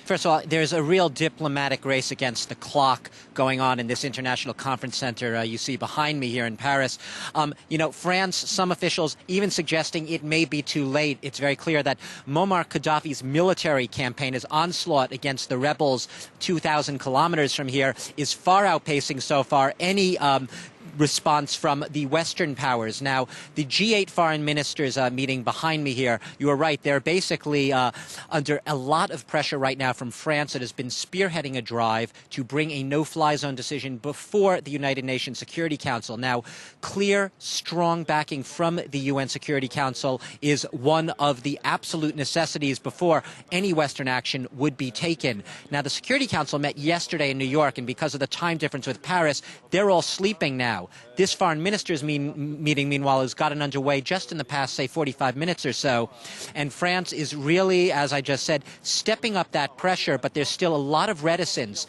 First of all, there's a real diplomatic race against the clock going on in this international conference center you see behind me here in Paris. France, some officials even suggesting it may be too late. It's very clear that Muammar Gaddafi's military campaign, his onslaught against the rebels 2,000 kilometers from here, is far outpacing so far any response from the Western powers. Now, the G8 foreign ministers meeting behind me here, you are right, they're basically under a lot of pressure right now from France that has been spearheading a drive to bring a no-fly zone decision before the United Nations Security Council. Now, clear, strong backing from the UN Security Council is one of the absolute necessities before any Western action would be taken. Now, the Security Council met yesterday in New York, and because of the time difference with Paris, they're all sleeping now. This foreign ministers meeting, meanwhile, has gotten underway just in the past, say, 45 minutes or so. And France is really, as I just said, stepping up that pressure, but there's still a lot of reticence.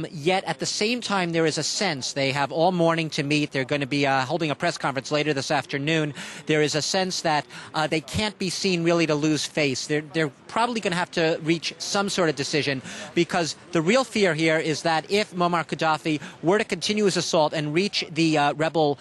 Yet, at the same time, there is a sense they have all morning to meet. They're going to be holding a press conference later this afternoon. There is a sense that they can't be seen really to lose face. They're probably going to have to reach some sort of decision, because the real fear here is that if Muammar Gaddafi were to continue his assault and reach the rebel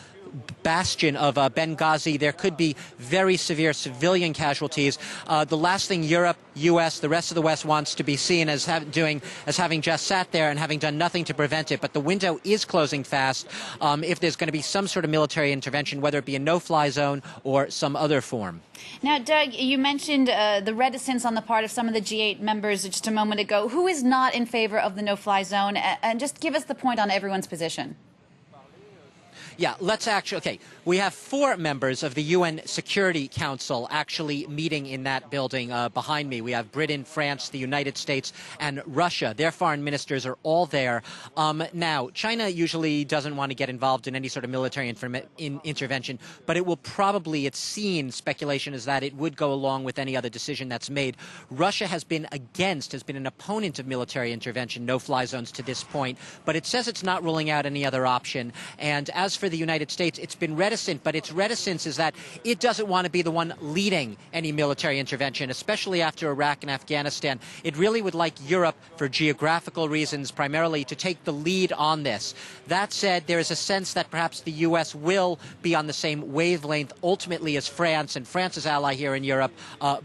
bastion of Benghazi, there could be very severe civilian casualties. The last thing Europe, U.S., the rest of the West wants to be seen as having just sat there and having done nothing to prevent it. But the window is closing fast if there's going to be some sort of military intervention, whether it be a no-fly zone or some other form. Now, Doug, you mentioned the reticence on the part of some of the G8 members just a moment ago. Who is not in favor of the no-fly zone? And just give us the point on everyone's position. Yeah, we have 4 members of the UN Security Council actually meeting in that building behind me. We have Britain, France, the United States, and Russia. Their foreign ministers are all there. Now, China usually doesn't want to get involved in any sort of military intervention, but it will probably, it's seen, speculation is that it would go along with any other decision that's made. Russia has been an opponent of military intervention, no-fly zones to this point, but it says it's not ruling out any other option. And as for the United States, it's been reticent, but its reticence is that it doesn't want to be the one leading any military intervention, especially after Iraq and Afghanistan. It really would like Europe, for geographical reasons primarily, to take the lead on this. That said, there is a sense that perhaps the U.S. will be on the same wavelength ultimately as France, and France's ally here in Europe,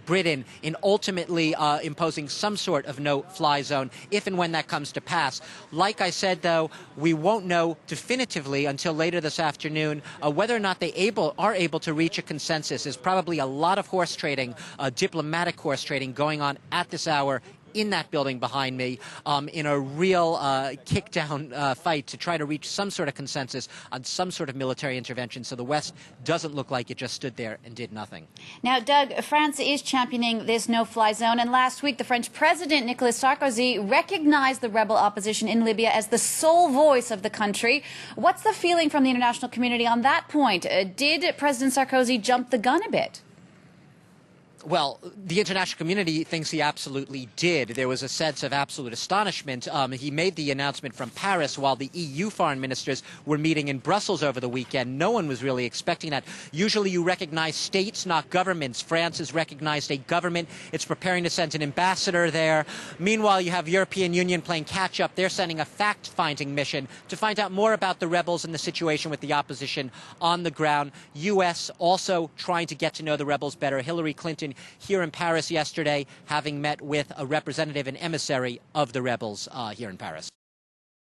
Britain, in ultimately imposing some sort of no-fly zone if and when that comes to pass. Like I said, though, we won't know definitively until later this afternoon whether or not they are able to reach a consensus. There's probably a lot of horse trading, diplomatic horse trading going on at this hour in that building behind me in a real kick-down fight to try to reach some sort of consensus on some sort of military intervention, so the West doesn't look like it just stood there and did nothing. Now, Doug, France is championing this no-fly zone, and last week the French President Nicolas Sarkozy recognized the rebel opposition in Libya as the sole voice of the country. What's the feeling from the international community on that point? Did President Sarkozy jump the gun a bit? Well, the international community thinks he absolutely did. There was a sense of absolute astonishment. He made the announcement from Paris while the EU foreign ministers were meeting in Brussels over the weekend. No one was really expecting that. Usually you recognize states, not governments. France has recognized a government. It's preparing to send an ambassador there. Meanwhile, you have European Union playing catch-up. They're sending a fact-finding mission to find out more about the rebels and the situation with the opposition on the ground. U.S. also trying to get to know the rebels better. Hillary Clinton here in Paris yesterday, having met with a representative and emissary of the rebels here in Paris.